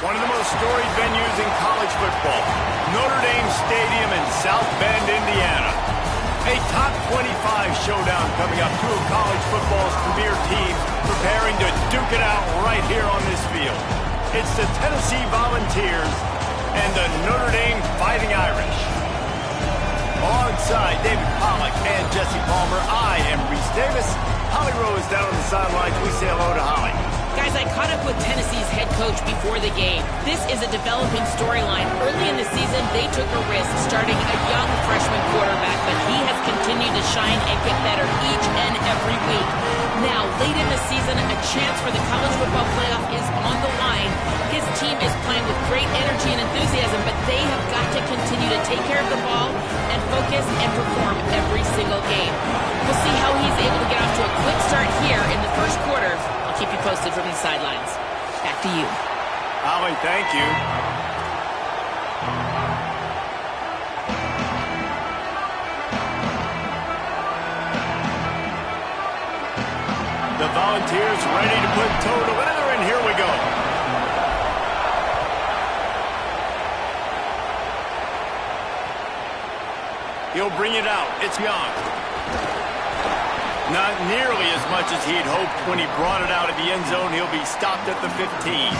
One of the most storied venues in college football, Notre Dame Stadium in South Bend, Indiana. A top 25 showdown coming up. Two of college football's premier teams preparing to duke it out right here on this field. It's the Tennessee Volunteers and the Notre Dame Fighting Irish. Alongside David Pollack and Jesse Palmer, I am Reese Davis. Holly Rowe is down on the sidelines. We say hello to Holly. Guys, I caught up with Tennessee's head coach before the game. This is a developing storyline. Early in the season, they took a risk starting a young freshman quarterback, but he has continued to shine and get better each and every week. Now, late in the season, a chance for the college football playoff is on the line. His team is playing with great energy and enthusiasm, but they have got to continue to take care of the ball and focus and perform every single game. We'll see how he's able to get off to a quick start here in the first quarter. Keep you posted from the sidelines. Back to you. Holly, thank you. The Volunteers ready to put toe to leather, and here we go. He'll bring it out. It's Young. Not nearly as much as he'd hoped when he brought it out of the end zone. He'll be stopped at the 15.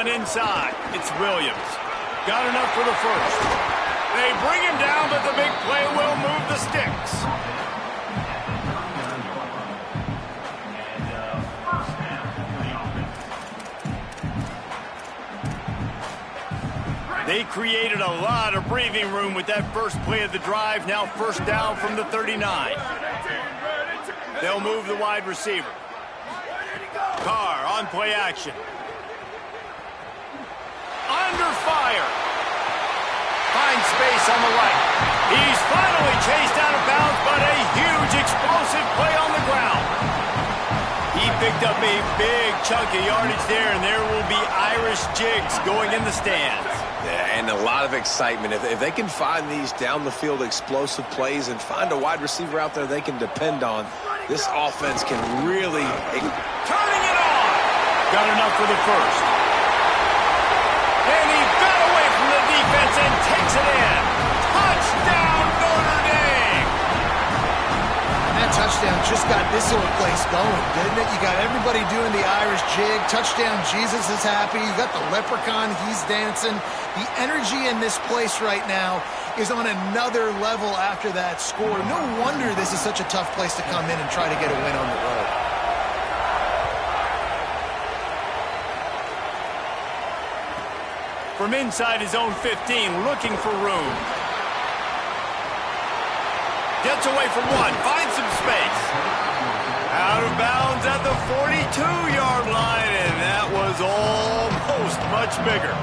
Inside, it's Williams. Got enough for the first. They bring him down, but the big play will move the sticks. They created a lot of breathing room with that first play of the drive. Now first down from the 39. They'll move the wide receiver. Carr on play action. Under fire. Finds space on the right. He's finally chased out of bounds, but a huge explosive play on the ground. He picked up a big chunk of yardage there, and there will be Irish jigs going in the stands. Yeah, and a lot of excitement. If they can find these down-the-field explosive plays and find a wide receiver out there they can depend on, this offense can really... Turning it on! Got enough for the first. And he got away from the defense and takes it in. Touchdown, Notre Dame! That touchdown just got this little place going, didn't it? You got everybody doing the Irish jig. Touchdown, Jesus is happy. You got the leprechaun, he's dancing. The energy in this place right now is on another level after that score. No wonder this is such a tough place to come in and try to get a win on the road. From inside his own 15, looking for room. Gets away from one, finds some space. Out of bounds at the 42-yard line, and that was almost much bigger.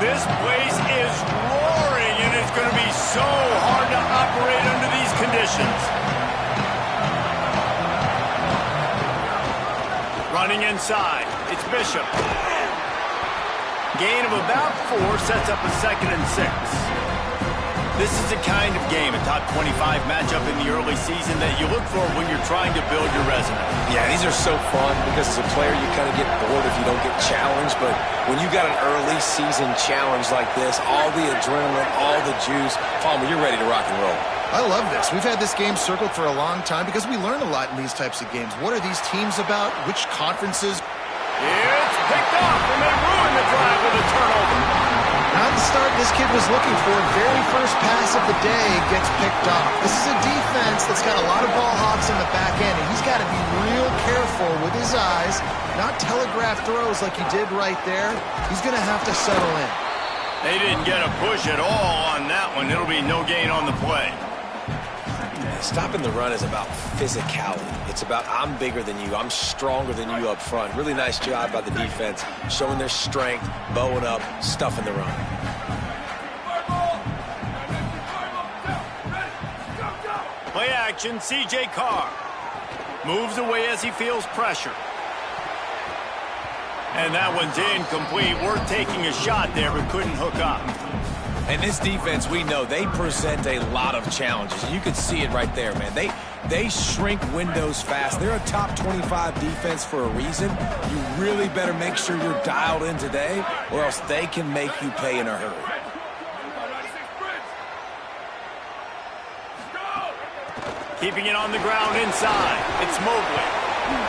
This place is roaring, and it's going to be so hard to operate under these conditions. Running inside, it's Bishop. Gain of about 4 sets up a 2nd and 6. This is the kind of game, a top 25 matchup in the early season that you look for when you're trying to build your resume. Yeah, these are so fun because as a player you kind of get bored if you don't get challenged, but when you got an early season challenge like this, all the adrenaline, all the juice, Palmer, you're ready to rock and roll. I love this. We've had this game circled for a long time because we learn a lot in these types of games. What are these teams about? Which conferences? It's picked off, and they ruin the drive with a turnover. Not the start this kid was looking for. Very first pass of the day gets picked off. This is a defense that's got a lot of ball hawks in the back end, and he's got to be real careful with his eyes, not telegraph throws like he did right there. He's going to have to settle in. They didn't get a push at all on that one. It'll be no gain on the play. Stopping the run is about physicality. It's about I'm bigger than you. I'm stronger than you up front. Really nice job by the defense, showing their strength, bowing up, stuffing the run. Play action, C.J. Carr. Moves away as he feels pressure. And that one's incomplete. Worth taking a shot there, but couldn't hook up. And this defense, we know, they present a lot of challenges. You can see it right there, man. They shrink windows fast. They're a top 25 defense for a reason. You really better make sure you're dialed in today, or else they can make you pay in a hurry. Keeping it on the ground inside. It's Mobley.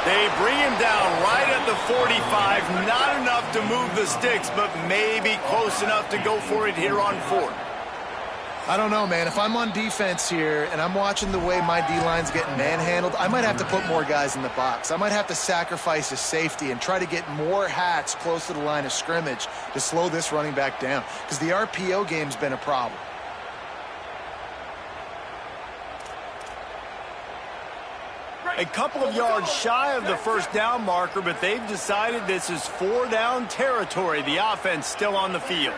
They bring him down right at the 45. Not enough to move the sticks, but maybe close enough to go for it here on fourth. I don't know, man. If I'm on defense here and I'm watching the way my D-line's getting manhandled, I might have to put more guys in the box. I might have to sacrifice a safety and try to get more hats close to the line of scrimmage to slow this running back down, because the RPO game's been a problem. A couple of yards shy of the first down marker, but they've decided this is 4-down territory. The offense still on the field.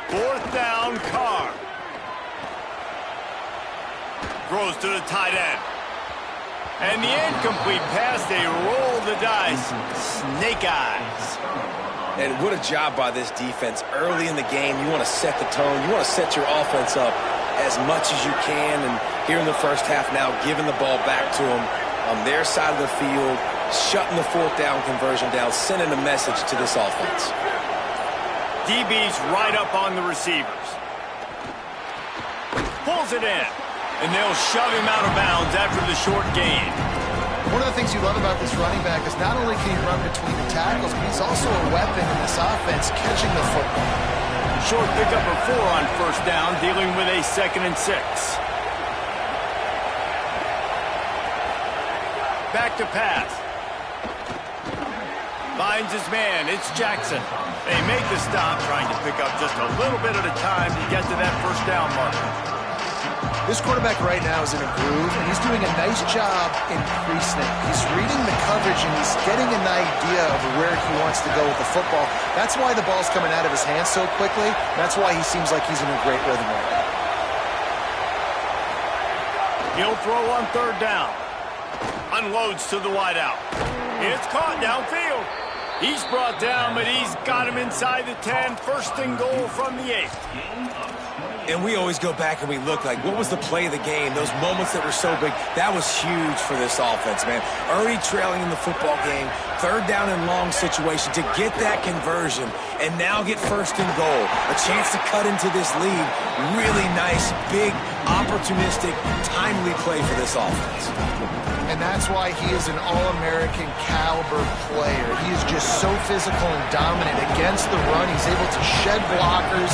Fourth down, Carr. Throws to the tight end. And the incomplete pass, they roll the dice. Snake eyes. And what a job by this defense. Early in the game, you want to set the tone. You want to set your offense up as much as you can. And here in the first half now, giving the ball back to them on their side of the field, shutting the fourth down conversion down, sending a message to this offense. DB's right up on the receivers. Pulls it in. And they'll shove him out of bounds after the short gain. One of the things you love about this running back is not only can he run between the tackles, but he's also a weapon in this offense catching the football. Short pickup of 4 on first down, dealing with a 2nd and 6. Back to pass. Finds his man. It's Jackson. They make the stop, trying to pick up just a little bit at a time to get to that first down marker. This quarterback right now is in a groove, and he's doing a nice job in pre-snap. He's reading the coverage, and he's getting an idea of where he wants to go with the football. That's why the ball's coming out of his hands so quickly. That's why he seems like he's in a great rhythm right now. He'll throw on third down. Unloads to the wideout. It's caught downfield. He's brought down, but he's got him inside the 10. First and goal from the 8. And we always go back and we look like, what was the play of the game? Those moments that were so big, that was huge for this offense, man. Already trailing in the football game, third down and long situation to get that conversion and now get first and goal. A chance to cut into this lead. Really nice, big, opportunistic, timely play for this offense. And that's why he is an All-American caliber player. He is just so physical and dominant against the run. He's able to shed blockers,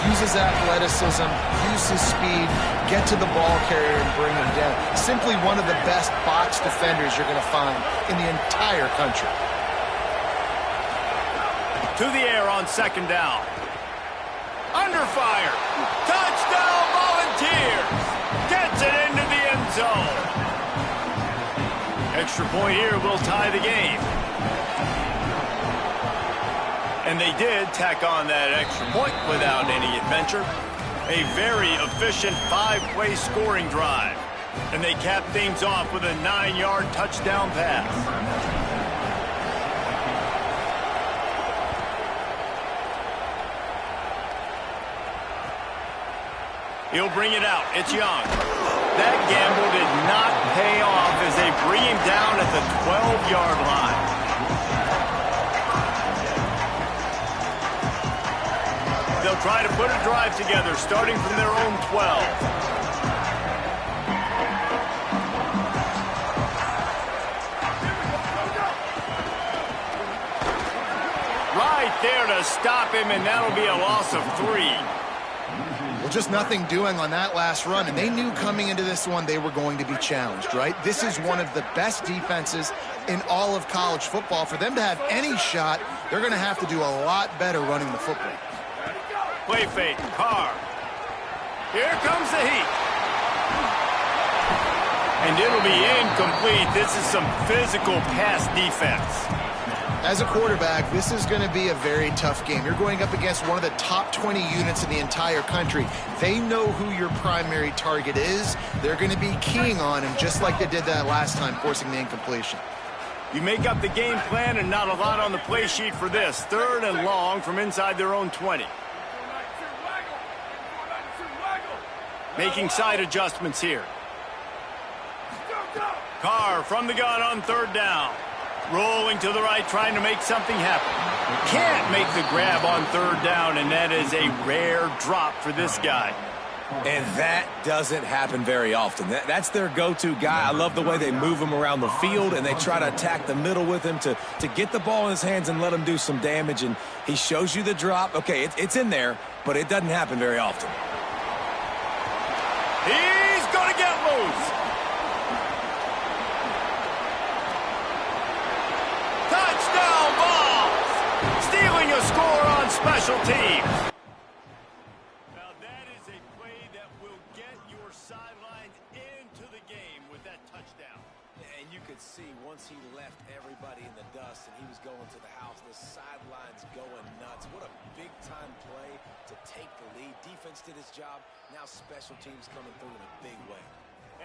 use his athleticism, use his speed, get to the ball carrier and bring him down. Simply one of the best box defenders you're going to find in the entire country. To the air on second down. Under fire. Touchdown Volunteers. Gets it into the end zone. Extra point here will tie the game. And they did tack on that extra point without any adventure. A very efficient 5-play scoring drive. And they cap things off with a 9-yard touchdown pass. He'll bring it out. It's Young. That gamble did not pay off as they bring him down at the 12-yard line. They'll try to put a drive together, starting from their own 12. Right there to stop him, and that'll be a loss of 3. just nothing doing on that last run, and they knew coming into this one they were going to be challenged, right? This is one of the best defenses in all of college football. For them to have any shot, they're going to have to do a lot better running the football. Play fake, Carr. Here comes the heat. And it'll be incomplete. This is some physical pass defense. As a quarterback, this is going to be a very tough game. You're going up against one of the top 20 units in the entire country. They know who your primary target is. They're going to be keying on him just like they did that last time, forcing the incompletion. You make up the game plan and not a lot on the play sheet for this. 3rd and long from inside their own 20. Making side adjustments here. Carr from the gun on 3rd down. Rolling to the right, trying to make something happen. Can't make the grab on 3rd down, and that is a rare drop for this guy. And that doesn't happen very often. That's their go-to guy. I love the way they move him around the field, and they try to attack the middle with him to get the ball in his hands and let him do some damage. And he shows you the drop. Okay, it's in there, but it doesn't happen very often. He's going to get loose. Touchdown balls. Stealing a score on special teams. Now that is a play that will get your sidelines into the game with that touchdown. And you could see once he left everybody in the dust and he was going to the house, the sidelines going nuts. What a big-time play to take the lead. Defense did its job. Now special teams coming through in a big way.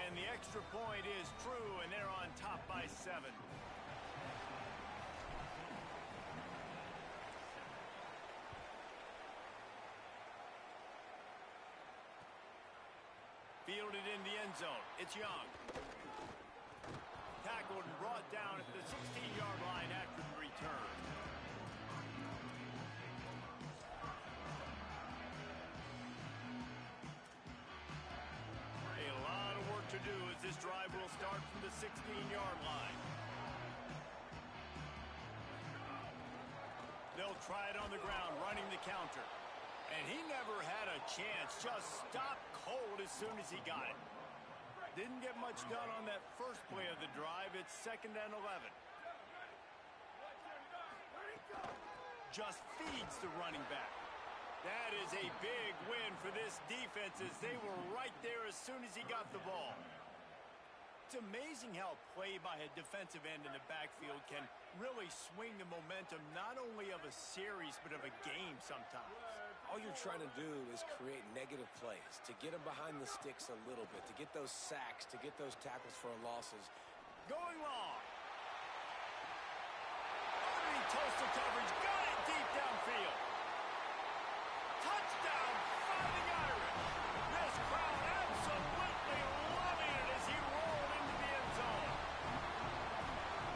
And the extra point is true, and they're on top by 7. Fielded in the end zone. It's Young. Tackled and brought down at the 16-yard line after the return. A lot of work to do as this drive will start from the 16-yard line. They'll try it on the ground, running the counter. And he never had a chance, just stopped cold as soon as he got it. Didn't get much done on that first play of the drive. It's 2nd and 11. Just feeds the running back. That is a big win for this defense as they were right there as soon as he got the ball. It's amazing how play by a defensive end in the backfield can really swing the momentum not only of a series but of a game sometimes. All you're trying to do is create negative plays, to get them behind the sticks a little bit, to get those sacks, to get those tackles for losses. Going long. Underneath coastal coverage, got it deep downfield. Touchdown, Fighting Irish. This crowd absolutely loving it as he rolled into the end zone.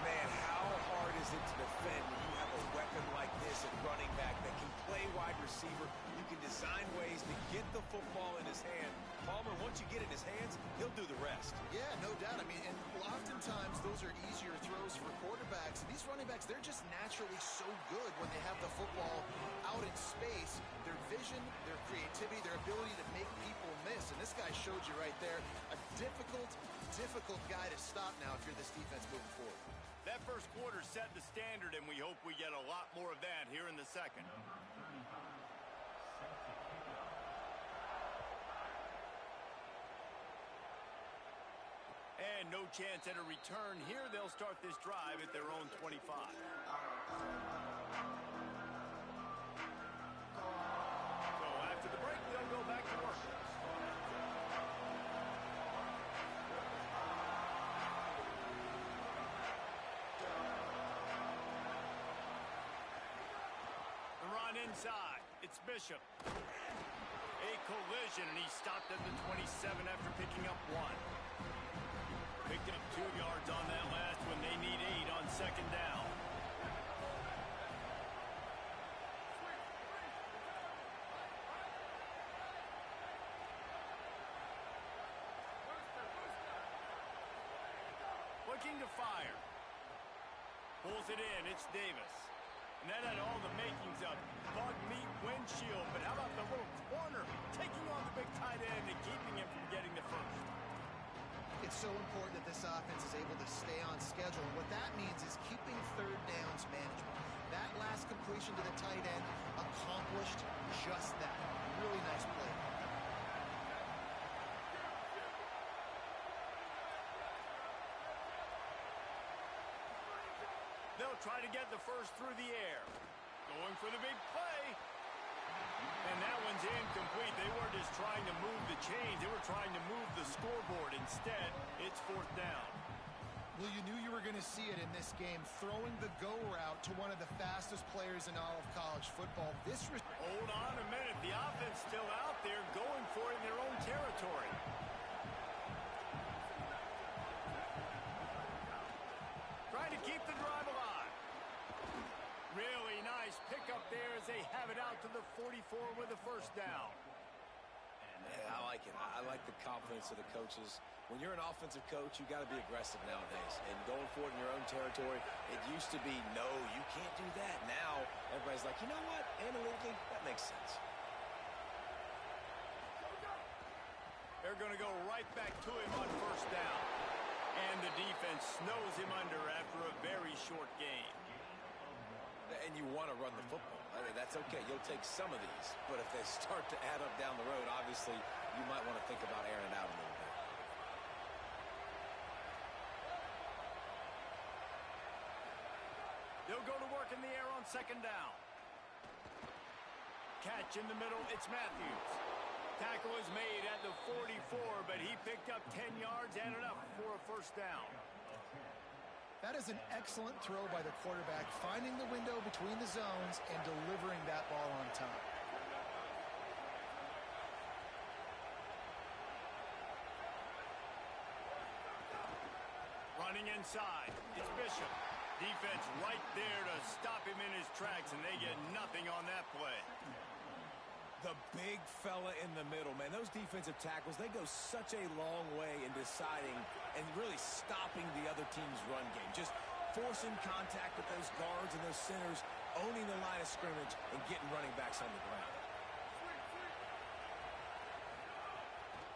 Man, how hard is it to defend when you have a weapon like this at running back that can play wide receiver? You can design ways to get the football in his hand. Palmer, once you get it in his hands, he'll do the rest. Yeah, no doubt. I mean, and oftentimes those are easier throws for quarterbacks. These running backs, they're just naturally so good when they have the football out in space. Their vision, their creativity, their ability to make people miss. And this guy showed you right there, a difficult guy to stop now if you're this defense moving forward. That first quarter set the standard, and we hope we get a lot more of that here in the second. And no chance at a return here. They'll start this drive at their own 25. So after the break, they'll go back to work. The run inside. It's Bishop. A collision, and he stopped at the 27 after picking up 1. Picked up 2 yards on that last one. They need 8 on 2nd down. Looking to fire. Pulls it in. It's Davis. And that had all the makings of bug meat windshield. But how about the little corner taking on the big tight end and keeping him from getting the first? It's so important that this offense is able to stay on schedule. And what that means is keeping third downs manageable. That last completion to the tight end accomplished just that. Really nice play. They'll try to get the first through the air. Going for the big play. And that one's incomplete. They weren't just trying to move the chains. They were trying to move the scoreboard. Instead, it's fourth down. Well, you knew you were going to see it in this game. Throwing the go route to one of the fastest players in all of college football. Hold on a minute. The offense still out there going for it in their own territory. Trying to keep the drive alive. Really nice pickup there as they have it out to the 44 with a first down. Yeah, I like it. I like the confidence of the coaches. When you're an offensive coach, you got to be aggressive nowadays. And going for it in your own territory, it used to be, no, you can't do that. Now, everybody's like, you know what? Analytically, that makes sense. They're going to go right back to him on first down. And the defense snows him under after a very short game. And you want to run the football. I mean, that's okay. You'll take some of these. But if they start to add up down the road, obviously, you might want to think about airing it out a little bit. They'll go to work in the air on second down. Catch in the middle. It's Matthews. Tackle is made at the 44, but he picked up 10 yards and enough for a first down. That is an excellent throw by the quarterback, finding the window between the zones and delivering that ball on time. Running inside, it's Bishop. Defense right there to stop him in his tracks, and they get nothing on that play. The big fella in the middle, man. Those defensive tackles, they go such a long way in deciding and really stopping the other team's run game. Just forcing contact with those guards and those centers, owning the line of scrimmage, and getting running backs on the ground.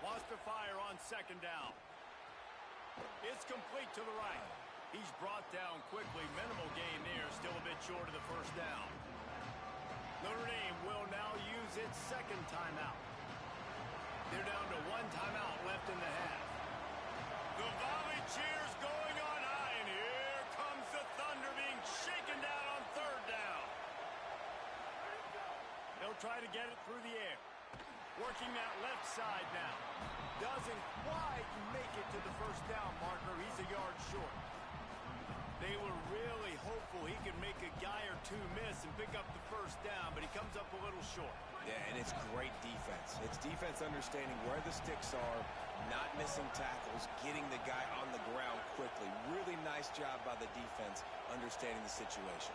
Wants to fire on second down. It's complete to the right. He's brought down quickly. Minimal gain there, still a bit short of the first down. Notre Dame will now use its second timeout. They're down to one timeout left in the half. The volley cheers going on high, and here comes the Thunder being shaken down on third down. They'll try to get it through the air. Working that left side now. Doesn't quite make it to the first down marker. He's a yard short. They were really hopeful he could make a guy or two miss and pick up the first down, but he comes up a little short. Yeah, and it's great defense. It's defense understanding where the sticks are, not missing tackles, getting the guy on the ground quickly. Really nice job by the defense understanding the situation.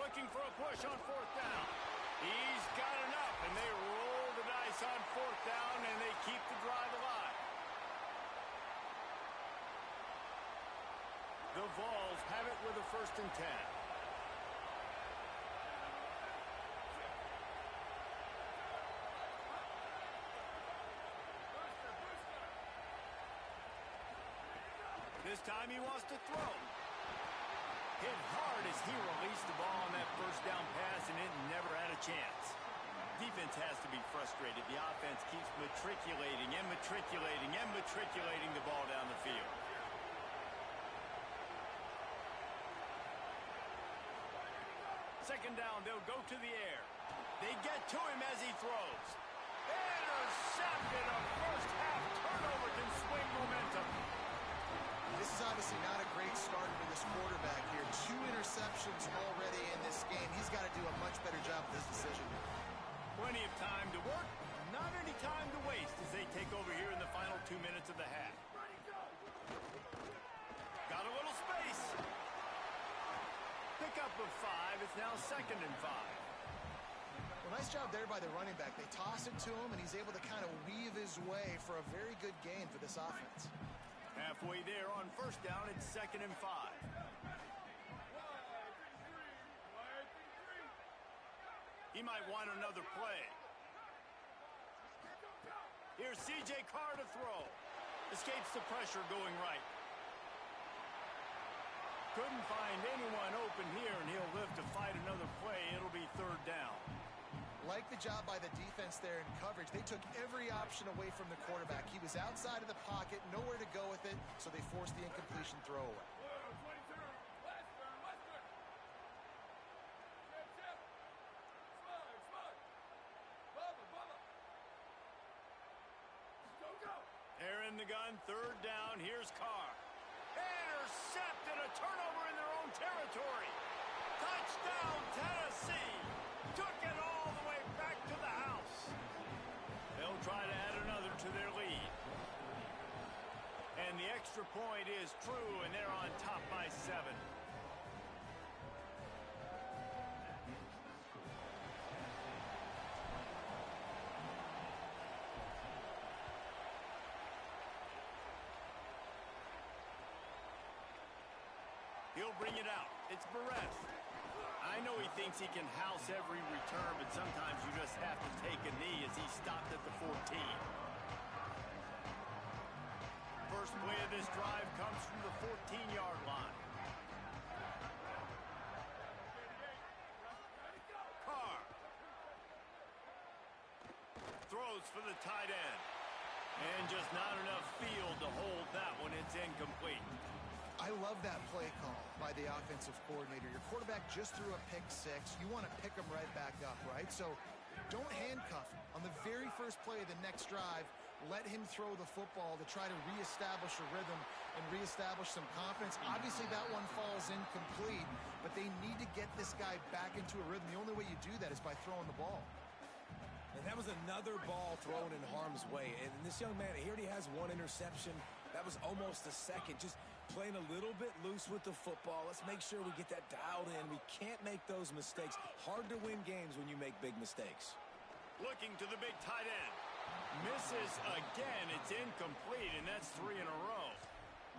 Looking for a push on fourth down. He's got enough, and they roll the dice on fourth down, and they keep the drive alive. The Vols have it with a 1st and 10. This time he wants to throw. Hit hard as he released the ball on that first down pass, and it never had a chance. Defense has to be frustrated. The offense keeps matriculating and matriculating and matriculating the ball down the field. Second down, they'll go to the air. They get to him as he throws. Intercepted. A first half turnover can swing momentum. This is obviously not a great start for this quarterback here. 2 interceptions already in this game. He's got to do a much better job with this decision. Plenty of time to work, not any time to waste as they take over here in the final 2 minutes of the half. Got a little space. Pickup of 5. It's now 2nd and 5. Well, Well, nice job there by the running back. They toss it to him, and he's able to kind of weave his way for a very good gain for this offense. Halfway there on first down, it's 2nd and 5. He might want another play. Here's C.J. Carr to throw. Escapes the pressure going right. Couldn't find anyone open here, and he'll live to fight another play. It'll be 3rd down. Like the job by the defense there in coverage. They took every option away from the quarterback. He was outside of the pocket, nowhere to go with it, so they forced the incompletion throwaway. They're in the gun, 3rd down. Here's Carr. Intercepted, a turnover in their own territory. Touchdown, Tennessee. Took it all the way back to the house. They'll try to add another to their lead. And the extra point is true, and they're on top by 7. He'll bring it out. It's Barrett. I know he thinks he can house every return, but sometimes you just have to take a knee as he stopped at the 14. First play of this drive comes from the 14-yard line. Carr throws for the tight end. And just not enough field to hold that one. It's incomplete. I love that play call by the offensive coordinator. Your quarterback just threw a pick-6. You want to pick him right back up, right? So don't handcuff him. On the very first play of the next drive, let him throw the football to try to reestablish a rhythm and reestablish some confidence. Obviously, that one falls incomplete, but they need to get this guy back into a rhythm. The only way you do that is by throwing the ball. And that was another ball thrown in harm's way. And this young man, he already has 1 interception. That was almost a second. Just playing a little bit loose with the football. Let's make sure we get that dialed in. We can't make those mistakes. Hard to win games when you make big mistakes. Looking to the big tight end. Misses again. It's incomplete, and that's 3 in a row.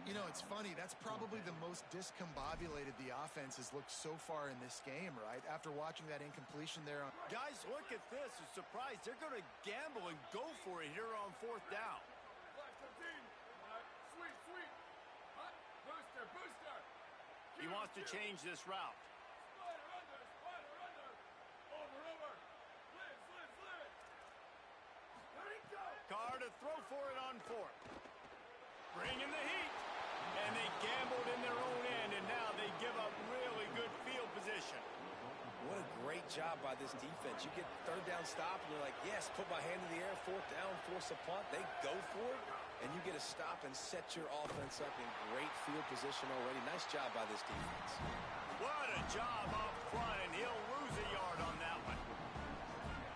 You know, it's funny. That's probably the most discombobulated the offense has looked so far in this game, right? After watching that incompletion there. Guys, look at this. I'm surprised. They're going to gamble and go for it here on 4th down. He wants to change this route. Carr to throw for it on 4th. Bringing the heat. And they gambled in their own end, and now they give up really good field position. What a great job by this defense. You get 3rd down stop, and you're like, yes, put my hand in the air, 4th down, force a punt. They go for it, and you get a stop and set your offense up in great field position already. Nice job by this defense. What a job up front, and he'll lose a yard on that one.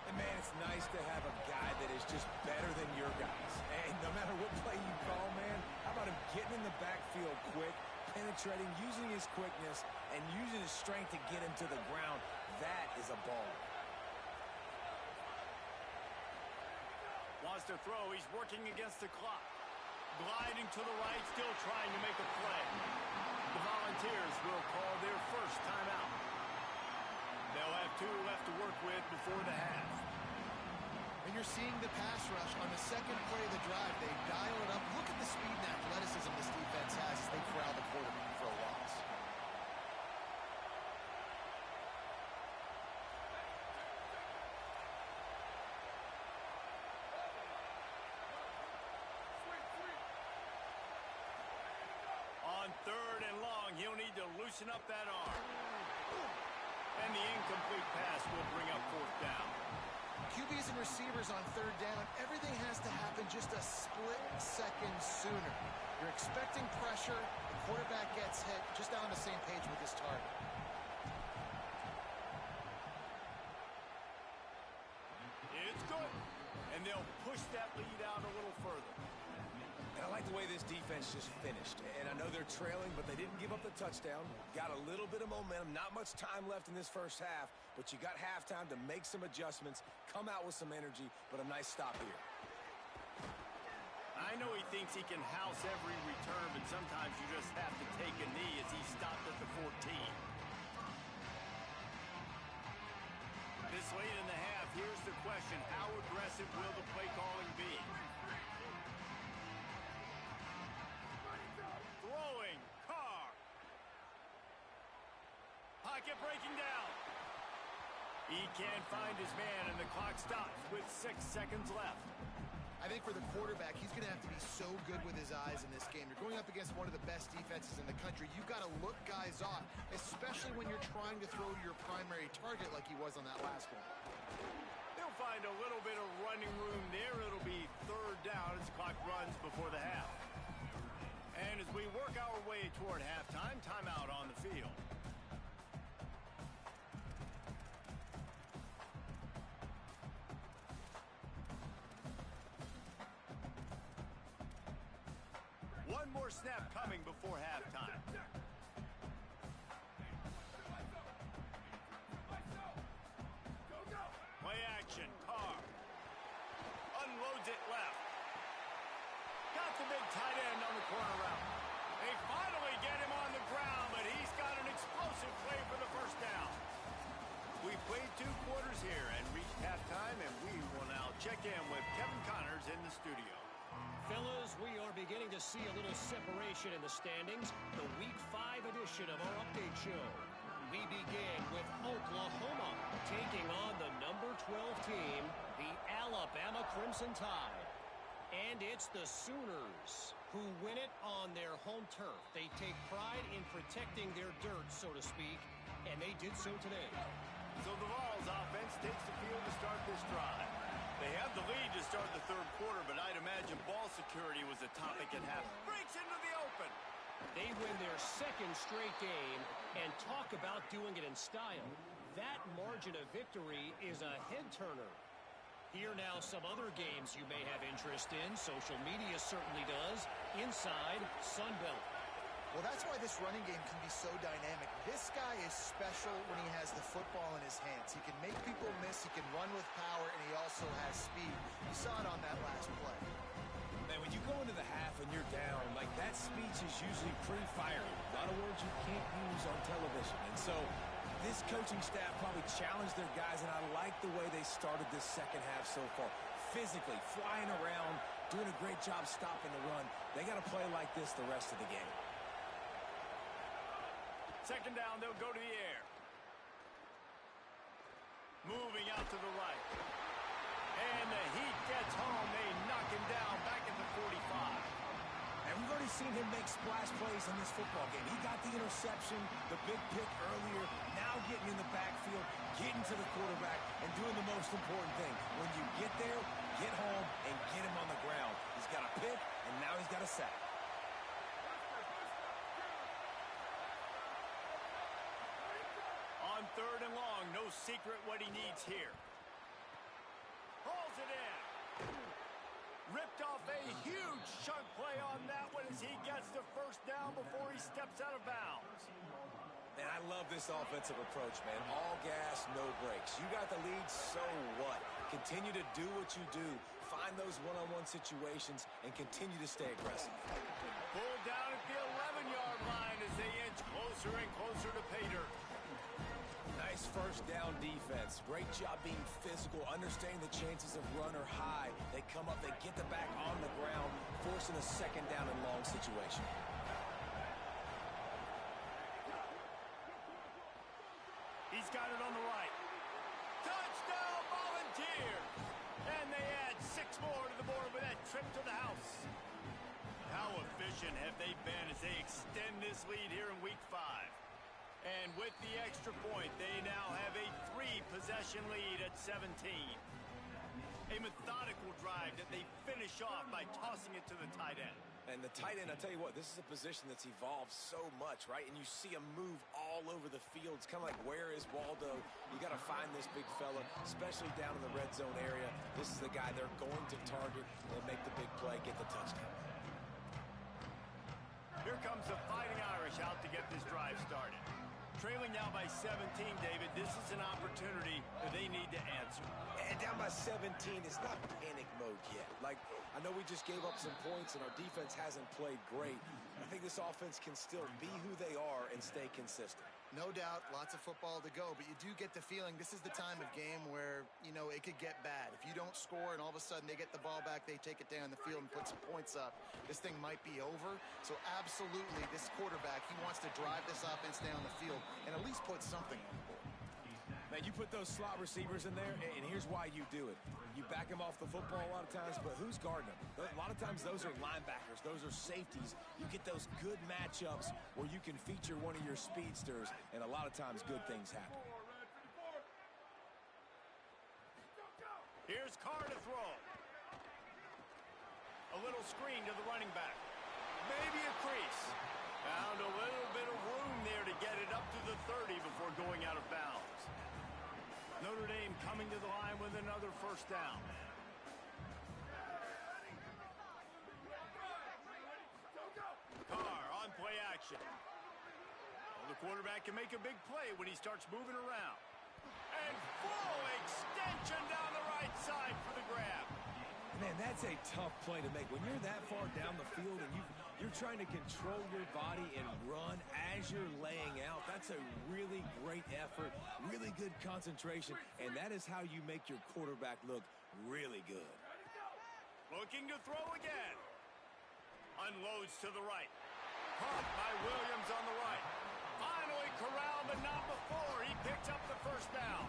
And, man, it's nice to have a guy that is just better than your guys. And no matter what play you call, man, how about him getting in the backfield quick, penetrating, using his quickness, and using his strength to get him to the ground. That is a ball. Wants to throw. He's working against the clock. Gliding to the right, still trying to make a play. The Volunteers will call their first timeout. They'll have 2 left to work with before the half. And you're seeing the pass rush on the second play of the drive. They dial it up. Look at the speed and athleticism this defense has as they corral the quarterback for a loss. On 3rd and long, he'll need to loosen up that arm. And the incomplete pass will bring up 4th down. QBs and receivers on 3rd down, everything has to happen just a split second sooner. You're expecting pressure, the quarterback gets hit, just on the same page with his target. It's good. And they'll push that lead out a little further. And I like the way this defense just finished. And I know they're trailing, but they didn't give up the touchdown. Got a little bit of momentum. Not much time left in this first half, but you got halftime to make some adjustments, come out with some energy, but a nice stop here. I know he thinks he can house every return, but sometimes you just have to take a knee as he stopped at the 14. This late in the half, here's the question. How aggressive will the play calling be? Throwing, Carr. Pocket breaking down. He can't find his man, and the clock stops with 6 seconds left. I think for the quarterback, he's going to have to be so good with his eyes in this game. You're going up against one of the best defenses in the country. You've got to look guys off, especially when you're trying to throw to your primary target like he was on that last one. They'll find a little bit of running room there. It'll be third down as the clock runs before the half. And as we work our way toward halftime, timeout on the field. One more snap coming before halftime. Play action, Carr. Unloads it left. Got the big tight end on the corner route. They finally get him on the ground, but he's got an explosive play for the first down. We played 2 quarters here and reached halftime, and we will now check in with Kevin Connors in the studio. Fellas, we are beginning to see a little separation in the standings. The Week 5 edition of our update show. We begin with Oklahoma taking on the number 12 team, the Alabama Crimson Tide. And it's the Sooners who win it on their home turf. They take pride in protecting their dirt, so to speak, and they did so today. So the Vols offense takes the field to start this drive. They have the lead to start the third quarter, but I'd imagine ball security was a topic at half. Breaks into the open. They win their 2nd straight game, and talk about doing it in style. That margin of victory is a head-turner. Here now some other games you may have interest in. Social media certainly does. Inside Sunbelt. Well, that's why this running game can be so dynamic. This guy is special when he has the football in his hands. He can make people miss, he can run with power, and he also has speed. You saw it on that last play. Man, when you go into the half and you're down, like that speech is usually pretty fiery. A lot of words you can't use on television. And so this coaching staff probably challenged their guys, and I like the way they started this second half so far. Physically, flying around, doing a great job stopping the run. They got to play like this the rest of the game. Second down, they'll go to the air. Moving out to the right. And the Heat gets home. They knock him down back at the 45. And we've already seen him make splash plays in this football game. He got the interception, the big pick earlier, now getting in the backfield, getting to the quarterback, and doing the most important thing. When you get there, get home, and get him on the ground. He's got a pick, and now he's got a sack. On 3rd and long, no secret what he needs here. Hauls it in. Ripped off a huge chunk play on that one as he gets the first down before he steps out of bounds. Man, I love this offensive approach, man. All gas, no brakes. You got the lead, so what? Continue to do what you do. Find those one-on-one situations and continue to stay aggressive. Pulled down at the 11-yard line as they inch closer and closer to pay dirt. Nice first down defense. Great job being physical, understanding the chances of run are high. They come up, they get the back on the ground, forcing a second down and long situation. He's got it on the right. Touchdown Volunteers! And they add 6 more to the board with that trip to the house. How efficient have they been as they extend this lead here in Week 5? And with the extra point, they now have a 3-possession lead at 17. A methodical drive that they finish off by tossing it to the tight end. And the tight end, I tell you what, this is a position that's evolved so much, right? And you see him move all over the field. It's kind of like, where is Waldo? You got to find this big fella, especially down in the red zone area. This is the guy they're going to target and make the big play, get the touchdown. Here comes the Fighting Irish out to get this drive started. Trailing now by 17, David, this is an opportunity that they need to answer. And down by 17, it's not panic mode yet. Like, I know we just gave up some points and our defense hasn't played great. I think this offense can still be who they are and stay consistent. No doubt, lots of football to go, but you do get the feeling this is the time of game where, you know, it could get bad. If you don't score and all of a sudden they get the ball back, they take it down the field and put some points up, this thing might be over. So absolutely, this quarterback, he wants to drive this offense down the field and at least put something on the board. Man, you put those slot receivers in there, and here's why you do it. You back them off the football a lot of times, but who's guarding them? A lot of times those are linebackers. Those are safeties. You get those good matchups where you can feature one of your speedsters, and a lot of times good things happen. Here's Carr to throw. A little screen to the running back. Maybe a crease. Found a little bit of room there to get it up to the 30 before going out of bounds. Notre Dame coming to the line with another first down. Carr on play action. Well, the quarterback can make a big play when he starts moving around. And full extension down the right side for the grab. Man, that's a tough play to make. When you're that far down the field and you're trying to control your body and run as you're laying out, that's a really great effort, really good concentration, and that is how you make your quarterback look really good. Looking to throw again. Unloads to the right. Caught by Williams on the right. Finally corralled, but not before. He picks up the first down.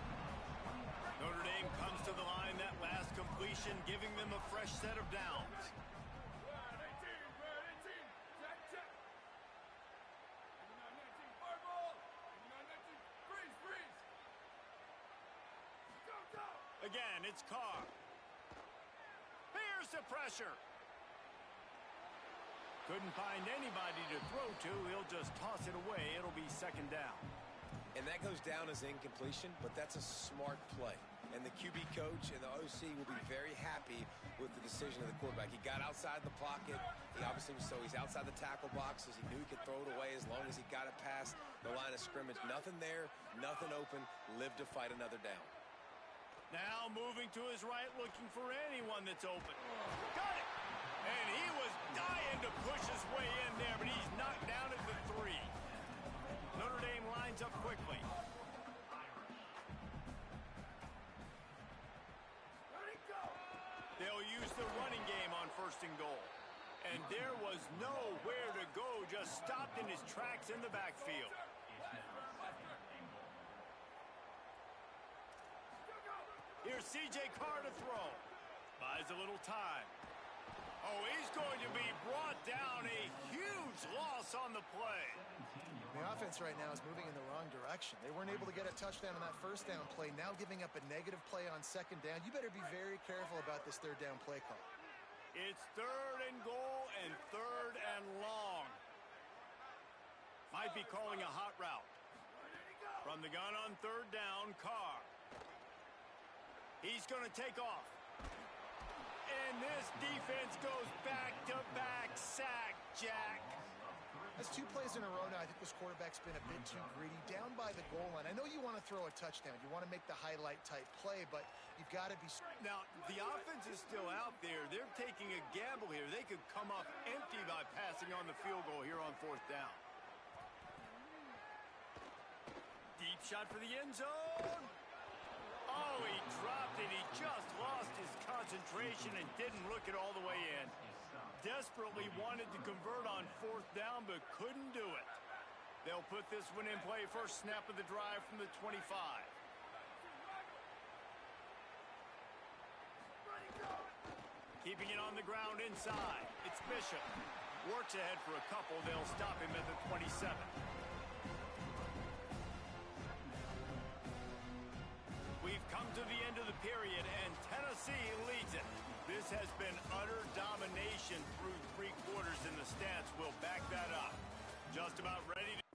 Notre Dame comes to the line, that last completion, giving them a fresh set of downs. Again, it's Carr. Here's the pressure. Couldn't find anybody to throw to. He'll just toss it away. It'll be second down. And that goes down as incompletion, but that's a smart play. And the QB coach and the OC will be very happy with the decision of the quarterback. He got outside the pocket. He obviously was so he's outside the tackle boxes. He knew he could throw it away as long as he got it past the line of scrimmage. Nothing there, nothing open. Live to fight another down. Now moving to his right, looking for anyone that's open. Got it! And he was dying to push his way in there, but he's knocked down at the 3. Notre Dame lines up quickly. They'll use the running game on first and goal. And there was nowhere to go, just stopped in his tracks in the backfield. Here's C.J. Carr to throw. Buys a little time. Oh, he's going to be brought down. A huge loss on the play. The offense right now is moving in the wrong direction. They weren't able to get a touchdown on that first down play. Now giving up a negative play on second down. You better be very careful about this third down play call. It's third and goal and third and long. Might be calling a hot route. From the gun on third down, Carr. He's going to take off. And this defense goes back-to-back sack, Jack. That's 2 plays in a row now. I think this quarterback's been a bit too greedy. Down by the goal line. I know you want to throw a touchdown. You want to make the highlight-type play, but you've got to be... Now, the offense is still out there. They're taking a gamble here. They could come up empty by passing on the field goal here on fourth down. Deep shot for the end zone. Oh, he dropped it. He just lost his concentration and didn't look it all the way in. Desperately wanted to convert on fourth down, but couldn't do it. They'll put this one in play. First snap of the drive from the 25. Keeping it on the ground inside. It's Bishop. Works ahead for a couple. They'll stop him at the 27. We've come to the end of the period, and Tennessee leads it. This has been utter domination through 3 quarters, and the stats will back that up. Just about ready to